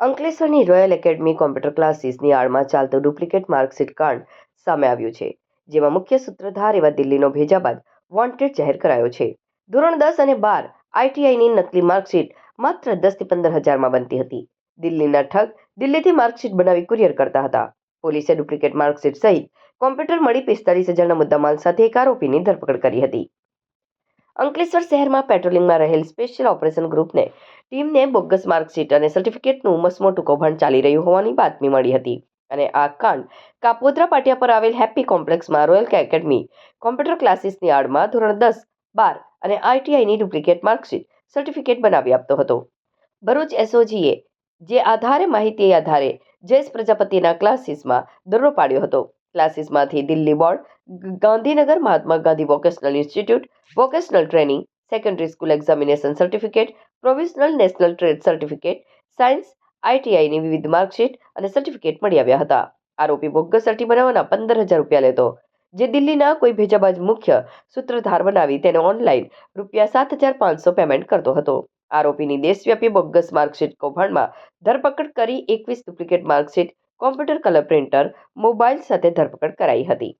અંકલેશ્વરની royal academy computer ક્લાસીસની આડમાં ચાલતું duplicate marksheet કાંડ સામે આવ્યું છે, જેમાં મુખ્ય સૂત્રધાર એવા દિલ્હીનો ભેજાબાદ વોન્ટેડ જાહેર કરાયો છે. ધોરણ 10 અને 12 આઈટીઆઈની નકલી માર્કશીટ માત્ર 10 થી 15 હજારમાં બનતી હતી. દિલ્હીના ઠગ દિલ્હીથી માર્કશીટ બનાવી કુરિયર કરતા હતા. પોલીસે ડુપ્લિકેટ માર્કશીટ સહિત કોમ્પ્યુટર મળી 45,000ના મુદ્દામાલ સાથે એક આરોપીની ધરપકડ કરી હતી. અંકલેશ્વર શહેરમાં પેટ્રોલિંગમાં રહેલ સ્પેશિયલ ઓપરેશન ગ્રુપને ટીમને બોગસ માર્કશીટ અને સર્ટિફિકેટનું મસમોટું કૌભાંડ ચાલી રહ્યું હોવાની બાતમી મળી હતી અને આ કાંડ કાપોદ્રા પાટિયા પર આવેલ હેપ્પી કોમ્પ્લેક્સમાં રોયલ એકેડમી કોમ્પ્યુટર ક્લાસીસની આડમાં ધોરણ 10, 12 અને આઈટીઆઈની ડુપ્લિકેટ માર્કશીટ સર્ટિફિકેટ બનાવી આપતો હતો. ભરૂચ એસઓજીએ જે માહિતી આધારે જયેશ પ્રજાપતિના ક્લાસીસમાં દરોડો પાડ્યો હતો. ક્લાસીસમાંથી Delhi board, Gandhinagar Mahatma Gandhi vocational institute, vocational training, secondary school examination certificate, provisional national trade certificate, science, આઈટીઆઈની વિવિધ માર્કશીટ અને સર્ટિફિકેટ મળી આવ્યા હતા. આરોપી બોગસ સર્ટી બનાવવાના 15,000 રૂપિયા લેતો, જે દિલ્હીના કોઈ ભેજાબાજ મુખ્ય સૂત્રધાર બનાવી તેને ઓનલાઈન ₹7,500 પેમેન્ટ કરતો હતો. આરોપીની દેશવ્યાપી બોગસ માર્કશીટ કૌભાંડમાં ધરપકડ કરી 21 duplicate marksheet, computer colour printer, mobile સાથે ધરપકડ કરાઈ હતી.